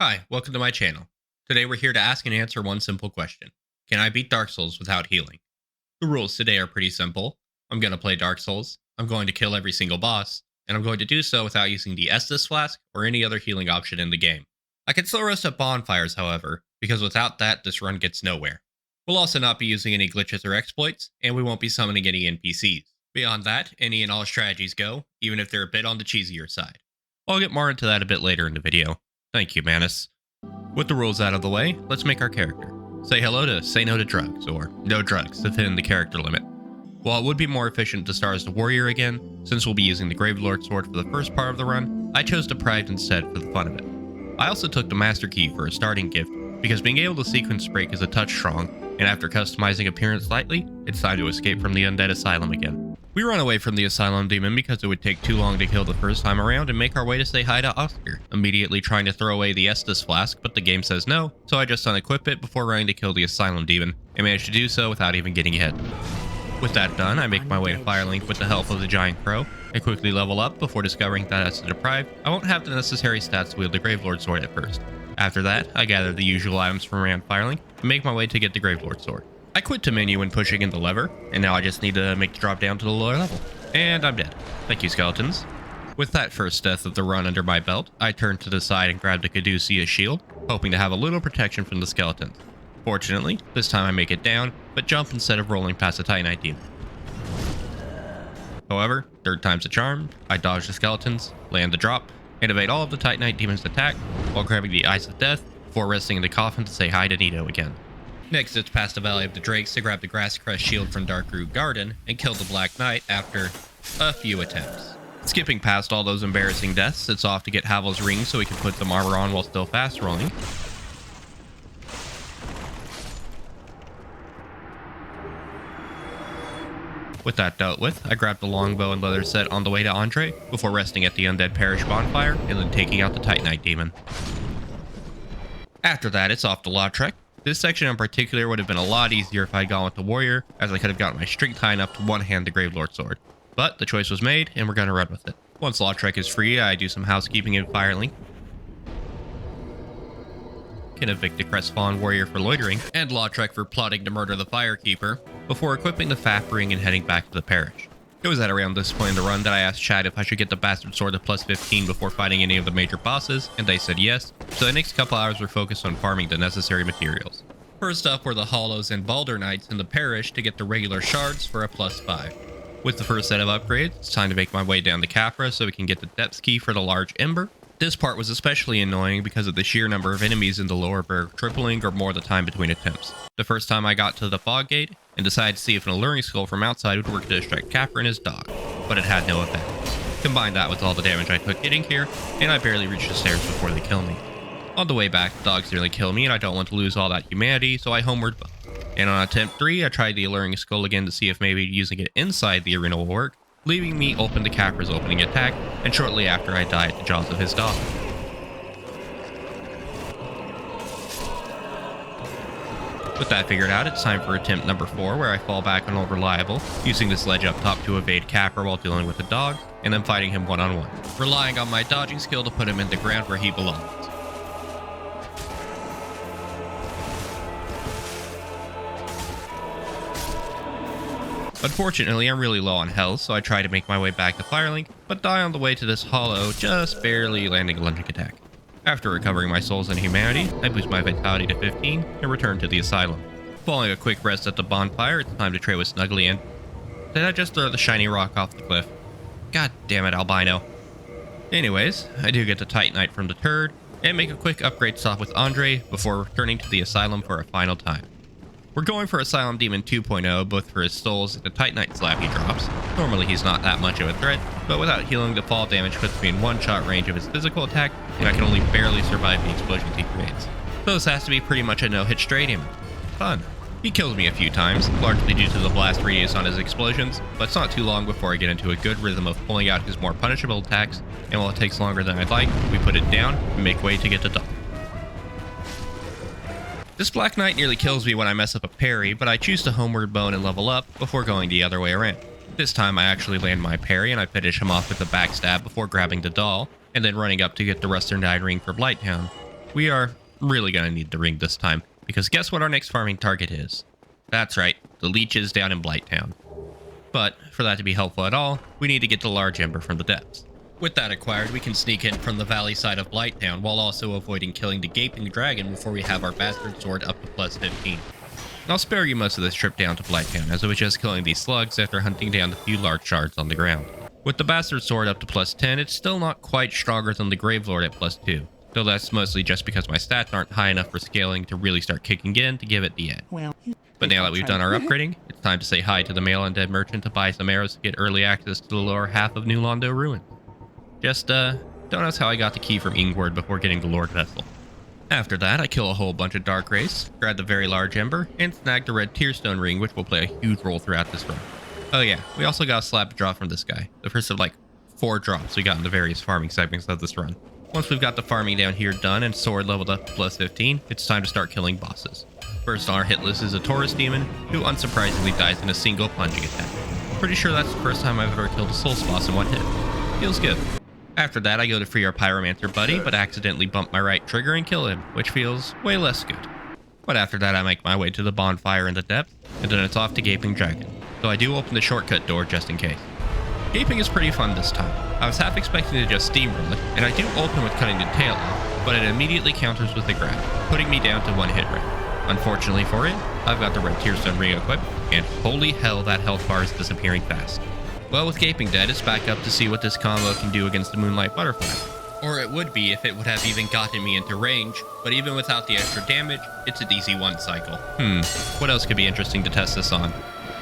Hi, welcome to my channel. Today we're here to ask and answer one simple question. Can I beat Dark Souls without healing? The rules today are pretty simple. I'm going to play Dark Souls, I'm going to kill every single boss, and I'm going to do so without using the Estus Flask or any other healing option in the game. I can still roast up bonfires, however, because without that this run gets nowhere. We'll also not be using any glitches or exploits, and we won't be summoning any NPCs. Beyond that, any and all strategies go, even if they're a bit on the cheesier side. I'll get more into that a bit later in the video. Thank you, Manus. With the rules out of the way, let's make our character. Say hello to say no to drugs, or no drugs within the character limit. While it would be more efficient to start as the warrior again, since we'll be using the Gravelord sword for the first part of the run, I chose deprived instead for the fun of it. I also took the master key for a starting gift, because being able to sequence break is a touch strong, and after customizing appearance slightly, it's time to escape from the undead asylum again. We run away from the Asylum Demon because it would take too long to kill the first time around and make our way to say hi to Oscar, immediately trying to throw away the Estus Flask, but the game says no, so I just unequip it before running to kill the Asylum Demon, and managed to do so without even getting hit. With that done, I make my way to Firelink with the help of the Giant Crow, and quickly level up before discovering that as a deprived, I won't have the necessary stats to wield the Gravelord sword at first. After that, I gather the usual items from around Firelink, and make my way to get the Gravelord sword. I quit to menu when pushing in the lever, and now I just need to make the drop down to the lower level. And I'm dead. Thank you, skeletons. With that first death of the run under my belt, I turned to the side and grabbed a Caduceus shield, hoping to have a little protection from the skeletons. Fortunately, this time I make it down, but jump instead of rolling past the Titanite demon. However, third time's a charm, I dodge the skeletons, land the drop, and evade all of the Titanite demon's attack, while grabbing the Eyes of Death, before resting in the coffin to say hi to Nito again. Next, it's past the Valley of the Drakes to grab the Grass Crest shield from Darkroot Garden and kill the Black Knight after a few attempts. Skipping past all those embarrassing deaths, it's off to get Havel's ring so we can put some armor on while still fast rolling. With that dealt with, I grabbed the longbow and leather set on the way to Andre, before resting at the Undead Parish bonfire and then taking out the Titanite demon. After that, it's off to Lautrec. This section in particular would have been a lot easier if I had gone with the warrior, as I could have gotten my strength high enough to one-hand the Gravelord sword. But the choice was made, and we're going to run with it. Once Lautrec is free, I do some housekeeping in Firelink, can evict the Crestfallen warrior for loitering, and Lautrec for plotting to murder the Firekeeper, before equipping the Fap ring and heading back to the parish. It was at around this point in the run that I asked Chad if I should get the Bastard Sword to plus 15 before fighting any of the major bosses, and they said yes, so the next couple hours were focused on farming the necessary materials. First up were the Hollows and Balder Knights in the parish to get the regular shards for a plus 5. With the first set of upgrades, it's time to make my way down to Capra so we can get the Depths Key for the large Ember. This part was especially annoying because of the sheer number of enemies in the lower berg tripling or more the time between attempts. The first time I got to the Fog Gate, and decided to see if an alluring skull from outside would work to distract Capra and his dog, but it had no effect. Combine that with all the damage I took getting here, and I barely reached the stairs before they kill me. On the way back, the dogs nearly kill me, and I don't want to lose all that humanity, so I homeward bing. And on attempt 3, I tried the alluring skull again to see if maybe using it inside the arena will work, leaving me open to Capra's opening attack, and shortly after I die at the jaws of his dog. With that figured out, it's time for attempt number 4, where I fall back on Old Reliable, using this ledge up top to evade Capra while dealing with the dog, and then fighting him one-on-one, relying on my dodging skill to put him in the ground where he belongs. Unfortunately, I'm really low on health, so I try to make my way back to Firelink, but die on the way to this hollow, just barely landing a lunging attack. After recovering my souls and humanity, I boost my vitality to 15 and return to the asylum. Following a quick rest at the bonfire, it's time to trade with Snuggly and... Did I just throw the shiny rock off the cliff? God damn it, albino. Anyways, I do get the Titanite from the turd, and make a quick upgrade stop with Andre before returning to the asylum for a final time. We're going for Asylum Demon 2.0, both for his souls and the Titanite slab he drops. Normally he's not that much of a threat, but without healing, the fall damage puts me in one-shot range of his physical attack, and I can only barely survive the explosions he creates. So this has to be pretty much a no-hit straight aim. Fun. He kills me a few times, largely due to the blast radius on his explosions, but it's not too long before I get into a good rhythm of pulling out his more punishable attacks, and while it takes longer than I'd like, we put it down and make way to get to dog. This Black Knight nearly kills me when I mess up a parry, but I choose to Homeward Bone and level up before going the other way around. This time I actually land my parry and I finish him off with a backstab before grabbing the doll, and then running up to get the Western Nine Ring for Blighttown. we are really going to need the ring this time, because guess what our next farming target is? That's right, the leeches down in Blighttown. But for that to be helpful at all, we need to get the large ember from the depths. With that acquired, we can sneak in from the valley side of Blighttown while also avoiding killing the gaping dragon before we have our bastard sword up to plus 15. And I'll spare you most of this trip down to Blighttown, as I was just killing these slugs after hunting down the few large shards on the ground. With the bastard sword up to plus 10, it's still not quite stronger than the Gravelord at plus 2, though that's mostly just because my stats aren't high enough for scaling to really start kicking in to give it the edge. But now that we've done our upgrading, it's time to say hi to the Mail Undead Merchant to buy some arrows to get early access to the lower half of New Londo Ruin. Just, don't ask how I got the key from Ingward before getting the Lord Vessel. After that, I kill a whole bunch of Dark Wraiths, grab the very large Ember, and snag the red Tearstone ring, which will play a huge role throughout this run. Oh yeah, we also got a slab drop from this guy, the first of like 4 drops we got in the various farming segments of this run. Once we've got the farming down here done and sword leveled up to plus 15, it's time to start killing bosses. First on our hit list is a Taurus Demon, who unsurprisingly dies in a single plunging attack. Pretty sure that's the first time I've ever killed a Souls boss in one hit. Feels good. After that, I go to free our Pyromancer buddy, but accidentally bump my right trigger and kill him, which feels way less good. But after that, I make my way to the bonfire in the depth, and then it's off to Gaping Dragon, though I do open the shortcut door just in case. Gaping is pretty fun this time. I was half expecting to just steamroll it, and I do open with cutting the tail off, but it immediately counters with a grab, putting me down to 1 hit rate. Unfortunately for it, I've got the red Tearstone ring equipped, and holy hell that health bar is disappearing fast. Well, with Gaping dead, it's back up to see what this combo can do against the Moonlight Butterfly. Or it would be if it would have even gotten me into range, but even without the extra damage, it's a DC1 cycle. What else could be interesting to test this on?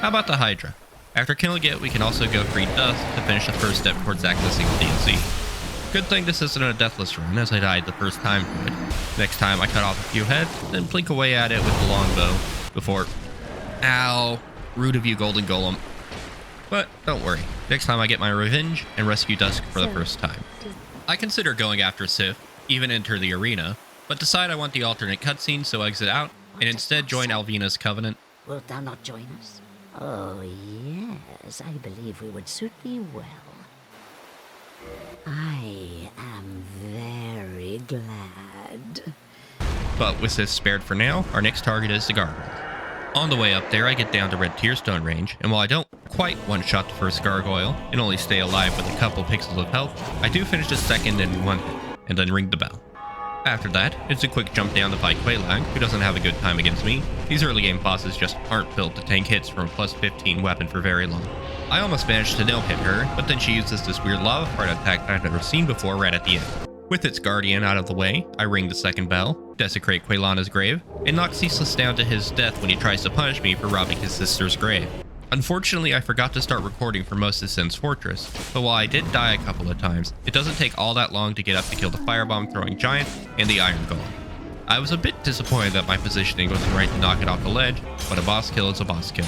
How about the Hydra? After killing it, we can also go free Dust to finish the first step towards accessing the DLC. Good thing this isn't a deathless run, as I died the first time for it. Next time I cut off a few heads, then blink away at it with the longbow before... Ow! Rude of you, Golden Golem. But don't worry, next time I get my revenge and rescue Dusk for the first time. I consider going after Sif, even enter the arena, but decide I want the alternate cutscene, so exit out, and instead join Alvina's Covenant. Wilt thou not join us? Oh, yes, I believe we would suit thee well. I am very glad. But with this spared for now, our next target is the Gargoyle. On the way up there, I get down to red Tearstone range, and while I don't quite one-shot the first Gargoyle, and only stay alive with a couple pixels of health, I do finish the second in 1 hit, and then ring the bell. After that, it's a quick jump down to fight Quaylang, who doesn't have a good time against me. These early game bosses just aren't built to tank hits from a plus 15 weapon for very long. I almost managed to no-hit her, but then she uses this weird lava fart attack that I've never seen before right at the end. With its guardian out of the way, I ring the second bell, desecrate Quaylana's grave, and knock Ceaseless down to his death when he tries to punish me for robbing his sister's grave. Unfortunately, I forgot to start recording for most of Sin's Fortress, but while I did die a couple of times, it doesn't take all that long to get up to kill the firebomb throwing giant and the iron golem. I was a bit disappointed that my positioning wasn't right to knock it off the ledge, but a boss kill is a boss kill.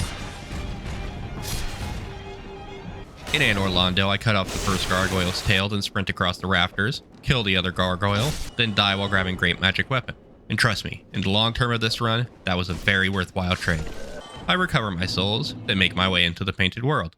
In Anor Londo, I cut off the first gargoyle's tail, then sprint across the rafters, kill the other gargoyle, then die while grabbing great magic weapon. And trust me, in the long term of this run, that was a very worthwhile trade. I recover my souls, then make my way into the Painted World.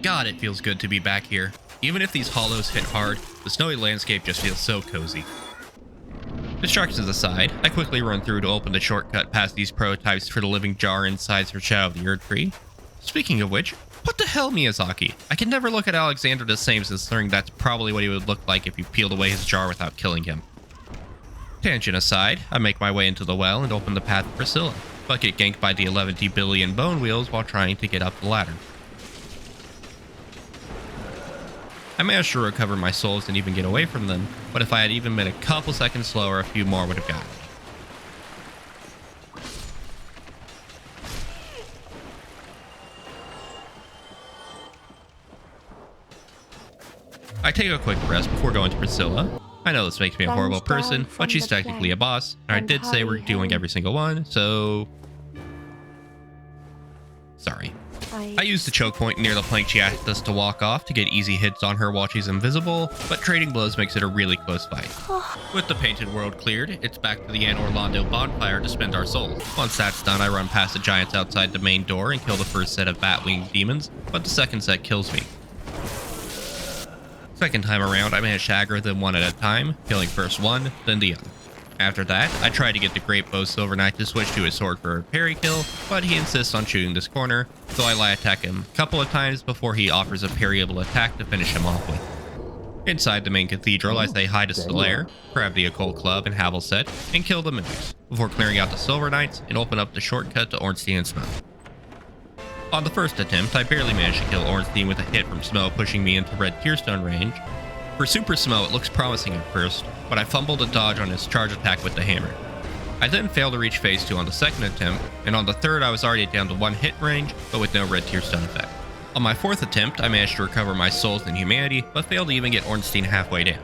God, it feels good to be back here. Even if these hollows hit hard, the snowy landscape just feels so cozy. Distractions aside, I quickly run through to open the shortcut past these prototypes for the living jar inside for Shadow of the Erdtree. Speaking of which, what the hell, Miyazaki? I can never look at Alexander the same, considering that's probably what he would look like if you peeled away his jar without killing him. Tangent aside, I make my way into the well and open the path to Priscilla, but get ganked by the 11 billion bone wheels while trying to get up the ladder. I managed to recover my souls and even get away from them, but if I had even been a couple seconds slower, a few more would have gotten me. I take a quick rest before going to Priscilla, I know this makes me a horrible person, but she's technically a boss, and I did say we're doing every single one, so... Sorry. I used the choke point near the plank she asked us to walk off to get easy hits on her while she's invisible, but trading blows makes it a really close fight. With the painted world cleared, it's back to the Anne Orlando bonfire to spend our souls. Once that's done, I run past the giants outside the main door and kill the first set of bat-winged demons, but the second set kills me. Second time around, I managed to aggro them one at a time, killing first one, then the other. After that, I tried to get the Great Bow Silver Knight to switch to his sword for a parry kill, but he insists on shooting this corner, so I lie attack him a couple of times before he offers a parryable attack to finish him off with. Inside the main cathedral, I say hi to Solaire, grab the Occult Club and Havel set, and kill the mimics, before clearing out the Silver Knights and open up the shortcut to Ornstein and Smough. On the first attempt, I barely managed to kill Ornstein with a hit from Smough pushing me into Red Tearstone range. For Super Smough, it looks promising at first, but I fumbled a dodge on his charge attack with the hammer. I then failed to reach phase 2 on the second attempt, and on the third I was already down to one hit range, but with no Red Tearstone effect. On my fourth attempt, I managed to recover my souls and humanity, but failed to even get Ornstein halfway down.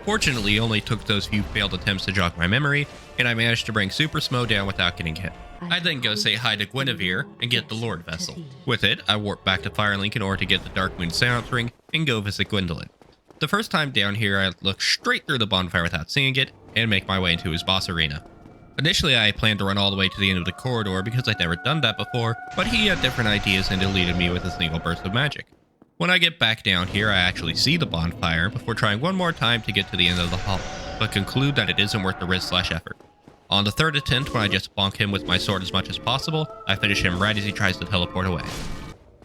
Fortunately, it only took those few failed attempts to jog my memory, and I managed to bring Super Smough down without getting hit. I then go say hi to Guinevere and get the Lord Vessel. With it, I warp back to Firelink in order to get the Dark Moon Seance Ring and go visit Gwendolyn. The first time down here, I look straight through the bonfire without seeing it, and make my way into his boss arena. Initially, I planned to run all the way to the end of the corridor because I'd never done that before, but he had different ideas and deleted me with a single burst of magic. When I get back down here, I actually see the bonfire before trying one more time to get to the end of the hall, but conclude that it isn't worth the risk/effort. On the third attempt, when I just bonk him with my sword as much as possible, I finish him right as he tries to teleport away.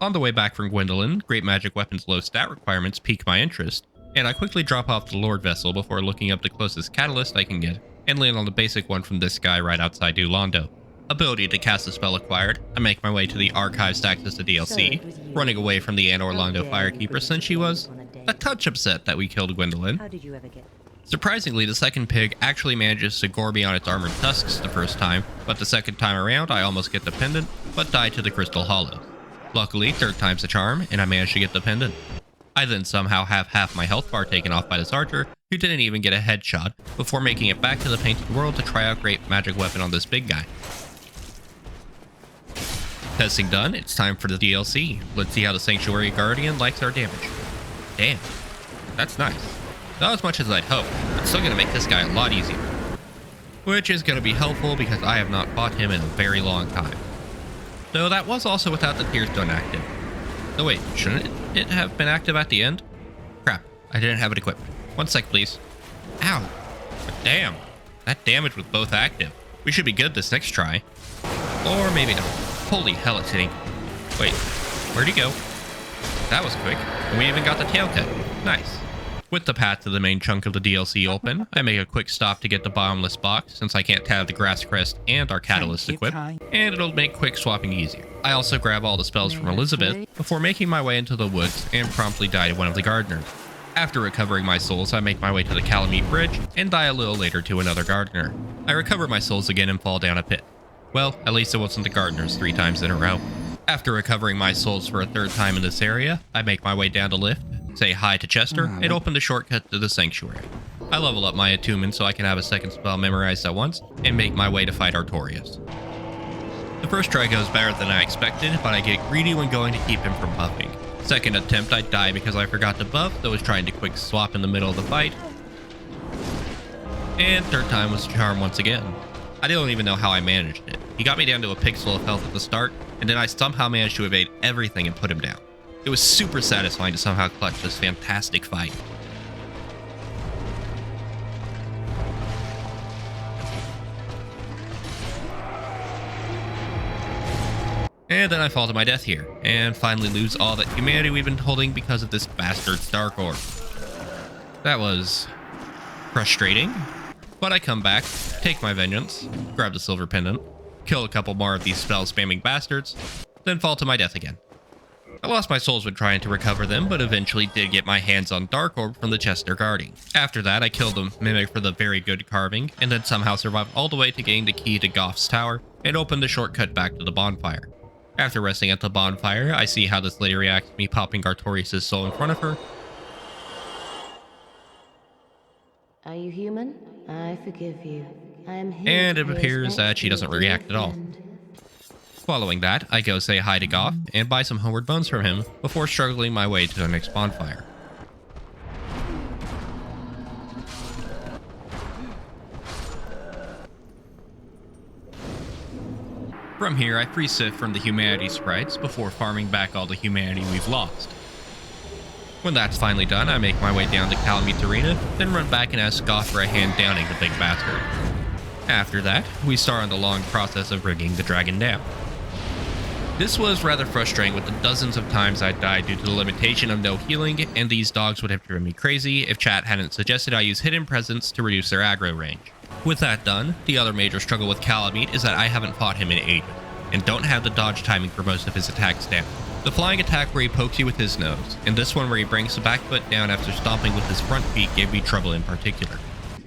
On the way back from Gwendolyn, Great Magic Weapon's low stat requirements pique my interest, and I quickly drop off the Lord Vessel before looking up the closest catalyst I can get, and land on the basic one from this guy right outside New Londo. Ability to cast a spell acquired, I make my way to the Archive Stack as the DLC, running away from the Anne Orlando Firekeeper since she was a touch upset that we killed Gwendolyn. How did you ever get? Surprisingly, the second pig actually manages to gore me on its armored tusks the first time, but the second time around I almost get the pendant, but die to the Crystal Hollow. Luckily, third time's a charm, and I managed to get the pendant. I then somehow have half my health bar taken off by this archer, who didn't even get a headshot, before making it back to the Painted World to try out Great Magic Weapon on this big guy. Testing done, it's time for the DLC. Let's see how the Sanctuary Guardian likes our damage. Damn, that's nice. Not as much as I'd hoped, but still gonna make this guy a lot easier. Which is gonna be helpful because I have not fought him in a very long time. Though that was also without the Tearstone active. Oh wait, shouldn't it have been active at the end? Crap, I didn't have it equipped. One sec, please. Ow. But damn, that damage was both active. We should be good this next try. Or maybe not. Holy hell, it's hitting. Wait, where'd he go? That was quick. And we even got the tail cut. Nice. With the path to the main chunk of the DLC open, I make a quick stop to get the bottomless box since I can't have the grass crest and our catalyst equipped, and it'll make quick swapping easier. I also grab all the spells from Elizabeth before making my way into the woods and promptly die to one of the gardeners. After recovering my souls, I make my way to the Calamine bridge and die a little later to another gardener. I recover my souls again and fall down a pit. Well, at least it wasn't the gardeners 3 times in a row. After recovering my souls for a third time in this area, I make my way down to Lift, say hi to Chester, and open the shortcut to the Sanctuary. I level up my attunement so I can have a second spell memorized at once, and make my way to fight Artorias. The first try goes better than I expected, but I get greedy when going to keep him from buffing. Second attempt I die because I forgot to buff, though was trying to quick swap in the middle of the fight. And third time was charm once again. I don't even know how I managed it. He got me down to a pixel of health at the start, and then I somehow managed to evade everything and put him down. It was super satisfying to somehow clutch this fantastic fight. And then I fall to my death here, and finally lose all that humanity we've been holding because of this bastard's Dark Orb. That was frustrating, but I come back, take my vengeance, grab the silver pendant, kill a couple more of these spell spamming bastards, then fall to my death again. I lost my souls when trying to recover them, but eventually did get my hands on Dark Orb from the chest they're guarding. After that, I killed the Mimic for the very good carving, and then somehow survived all the way to getting the key to Goff's tower, and opened the shortcut back to the bonfire. After resting at the bonfire, I see how this lady reacts to me popping Artorias' soul in front of her. Are you human? I forgive you. I am here And to it pay appears that respect she to doesn't your react dear at all. friend. Following that, I go say hi to Goff and buy some Homeward Bones from him before struggling my way to the next bonfire. From here, I free Sif from the humanity sprites before farming back all the humanity we've lost. When that's finally done, I make my way down to Calamine's arena, then run back and ask Goff for a hand downing the big bastard. After that, we start on the long process of bringing the dragon down. This was rather frustrating with the dozens of times I died due to the limitation of no healing, and these dogs would have driven me crazy if chat hadn't suggested I use hidden presence to reduce their aggro range. With that done, the other major struggle with Calamine is that I haven't fought him in ages, and don't have the dodge timing for most of his attacks down. The flying attack where he pokes you with his nose, and this one where he brings the back foot down after stomping with his front feet gave me trouble in particular.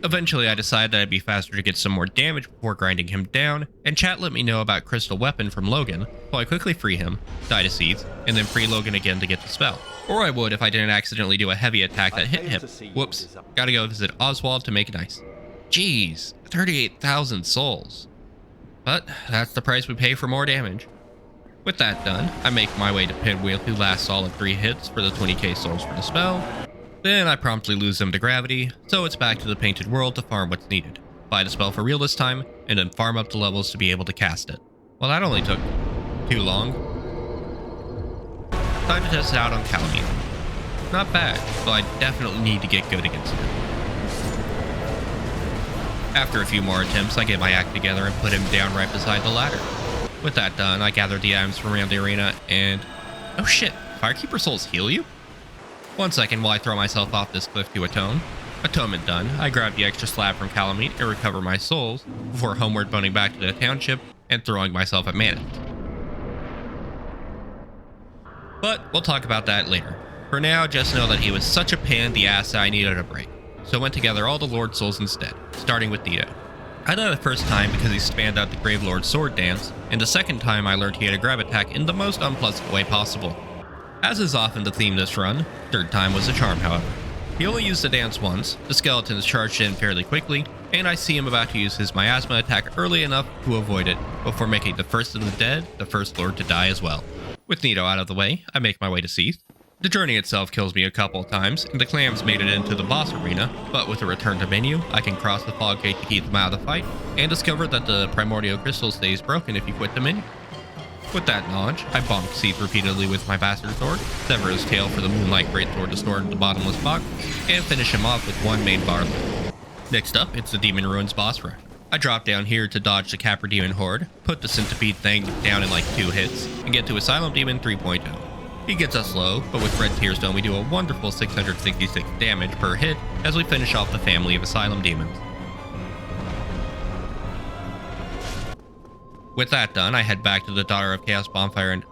Eventually, I decided that it'd be faster to get some more damage before grinding him down, and chat let me know about Crystal Weapon from Logan, so I quickly free him, die to Seeds, and then free Logan again to get the spell. Or I would if I didn't accidentally do a heavy attack that hit him. Whoops, gotta go visit Oswald to make it nice. Jeez, 38,000 souls. But that's the price we pay for more damage. With that done, I make my way to Pinwheel, who lasts all of 3 hits for the 20k souls for the spell. Then I promptly lose them to gravity, so it's back to the Painted World to farm what's needed. Buy the spell for real this time, and then farm up the levels to be able to cast it. Well, that only took too long. Time to test it out on Calamine. Not bad, but I definitely need to get good against it. After a few more attempts, I get my act together and put him down right beside the ladder. With that done, I gather the items from around the arena and... oh shit, Firekeeper souls heal you? 1 second while I throw myself off this cliff to atone. Atonement done, I grab the extra slab from Calamine and recover my souls, before homeward boning back to the township and throwing myself at Manus. But we'll talk about that later. For now, just know that he was such a pain in the ass that I needed a break. So I went to gather all the Lord Souls instead, starting with Dio. I died the first time because he spammed out the Gravelord sword dance, and the second time I learned he had a grab attack in the most unpleasant way possible. As is often the theme this run, third time was a charm however. He only used the dance once, the skeletons charged in fairly quickly, and I see him about to use his miasma attack early enough to avoid it, before making the first of the dead the first lord to die as well. With Nito out of the way, I make my way to Seath. The journey itself kills me a couple of times, and the clams made it into the boss arena, but with a return to menu, I can cross the fog gate to keep them out of the fight, and discover that the primordial crystal stays broken if you quit the menu. With that knowledge, I bonk Seath repeatedly with my bastard sword, sever his tail for the moonlight greatsword to store in the bottomless box, and finish him off with one main bar left. Next up, it's the Demon Ruins boss rush. I drop down here to dodge the Capra Demon Horde, put the centipede thing down in like 2 hits, and get to Asylum Demon 3.0. He gets us low, but with Red Tearstone we do a wonderful 666 damage per hit as we finish off the family of Asylum Demons. With that done, I head back to the Daughter of Chaos Bonfire and,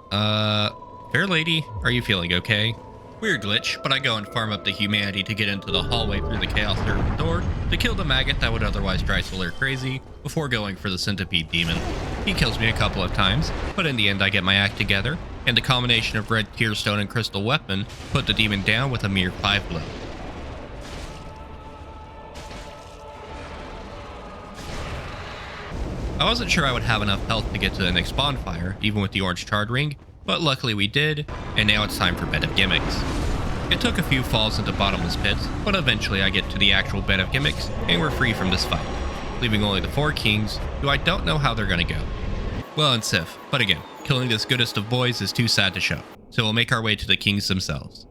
fair lady, are you feeling okay? Weird glitch, but I go and farm up the humanity to get into the hallway through the Chaos Serpent door to kill the maggot that would otherwise drive Solar crazy before going for the Centipede Demon. He kills me a couple of times, but in the end I get my act together, and the combination of Red Tearstone and Crystal Weapon put the demon down with a mere 5 blows. I wasn't sure I would have enough health to get to the next bonfire, even with the orange charred ring, but luckily we did, and now it's time for Bed of Gimmicks. It took a few falls into bottomless pits, but eventually I get to the actual Bed of Gimmicks, and we're free from this fight, leaving only the 4 kings, who I don't know how they're gonna go. Well, and Sif, but again, killing this goodest of boys is too sad to show, so we'll make our way to the kings themselves.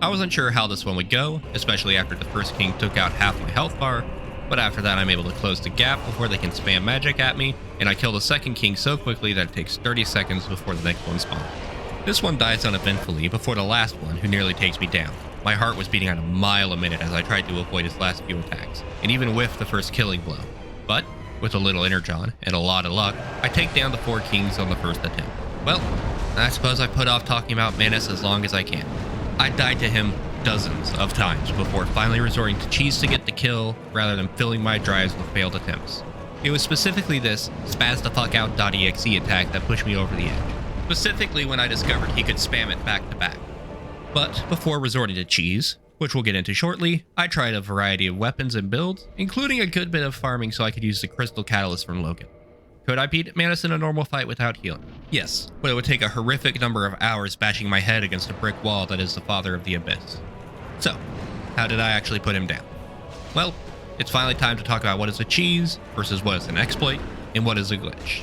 I wasn't sure how this one would go, especially after the first king took out half my health bar, but after that I'm able to close the gap before they can spam magic at me, and I kill the second king so quickly that it takes 30 seconds before the next one spawns. This one dies uneventfully before the last one, who nearly takes me down. My heart was beating at a mile a minute as I tried to avoid his last few attacks, and even whiffed the first killing blow. But, with a little energon and a lot of luck, I take down the 4 kings on the first attempt. Well, I suppose I put off talking about Manus as long as I can. I died to him dozens of times before finally resorting to cheese to get the kill rather than filling my drives with failed attempts. It was specifically this spaz-the-fuck-out.exe attack that pushed me over the edge. Specifically when I discovered he could spam it back to back. But before resorting to cheese, which we'll get into shortly, I tried a variety of weapons and builds, including a good bit of farming so I could use the Crystal Catalyst from Logan. Could I beat Manus in a normal fight without healing? Yes, but it would take a horrific number of hours bashing my head against a brick wall that is the father of the Abyss. So, how did I actually put him down? Well, it's finally time to talk about what is a cheese versus what is an exploit and what is a glitch.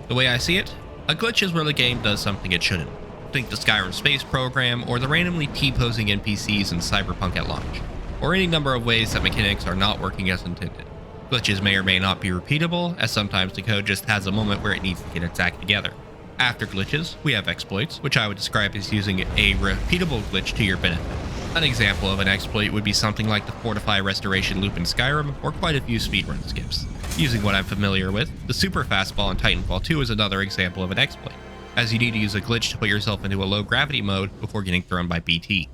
The way I see it, a glitch is where the game does something it shouldn't. Think the Skyrim space program or the randomly T-posing NPCs in Cyberpunk at launch, or any number of ways that mechanics are not working as intended. Glitches may or may not be repeatable, as sometimes the code just has a moment where it needs to get its act together. After glitches, we have exploits, which I would describe as using a repeatable glitch to your benefit. An example of an exploit would be something like the Fortify Restoration loop in Skyrim, or quite a few speedrun skips. Using what I'm familiar with, the Super Fastball in Titanfall 2 is another example of an exploit, as you need to use a glitch to put yourself into a low gravity mode before getting thrown by BT.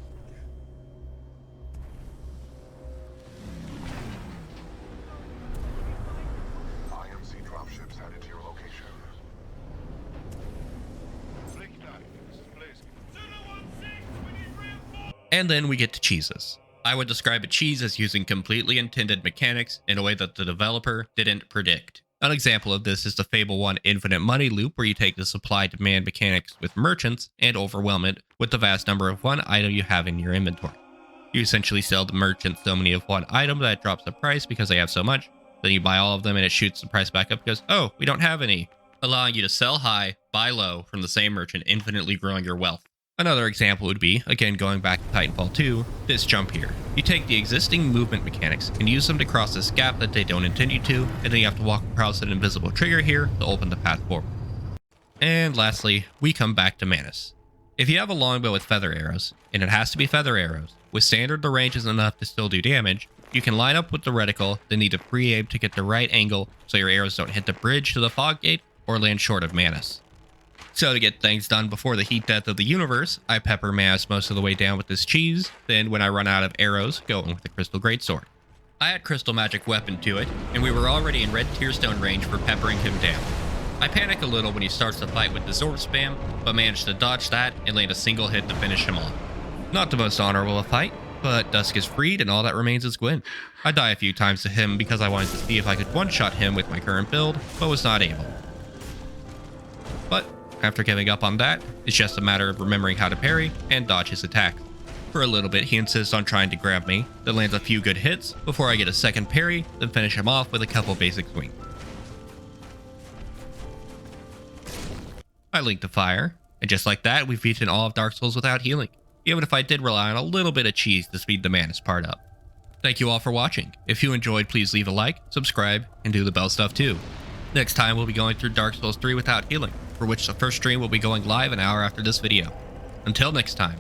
And then we get to cheeses. I would describe a cheese as using completely intended mechanics in a way that the developer didn't predict. An example of this is the Fable 1 infinite money loop, where you take the supply-demand mechanics with merchants and overwhelm it with the vast number of one item you have in your inventory. You essentially sell the merchant so many of one item that it drops the price because they have so much, then you buy all of them and it shoots the price back up because, oh, we don't have any, allowing you to sell high, buy low from the same merchant, infinitely growing your wealth. Another example would be, again going back to Titanfall 2, this jump here. You take the existing movement mechanics and use them to cross this gap that they don't intend you to, and then you have to walk across an invisible trigger here to open the path forward. And lastly, we come back to Manus. If you have a longbow with feather arrows, and it has to be feather arrows, with standard the range is enough to still do damage, you can line up with the reticle, then need to pre-aim to get the right angle so your arrows don't hit the bridge to the fog gate or land short of Manus. So to get things done before the heat death of the universe, I pepper Manus most of the way down with this cheese, then when I run out of arrows, go in with the Crystal Greatsword. I add Crystal Magic Weapon to it, and we were already in red Tearstone range for peppering him down. I panic a little when he starts the fight with the Zorb spam, but manage to dodge that and land a single hit to finish him off. Not the most honorable of fight, but Dusk is freed and all that remains is Gwyn. I die a few times to him because I wanted to see if I could one-shot him with my current build, but was not able. But after giving up on that, it's just a matter of remembering how to parry and dodge his attacks. For a little bit, he insists on trying to grab me, then lands a few good hits before I get a second parry, then finish him off with a couple basic swings. I link to fire, and just like that, we've beaten all of Dark Souls without healing, even if I did rely on a little bit of cheese to speed the Manus part up. Thank you all for watching. If you enjoyed, please leave a like, subscribe, and do the bell stuff too. Next time we'll be going through Dark Souls 3 without healing, for which the first stream will be going live an hour after this video. Until next time.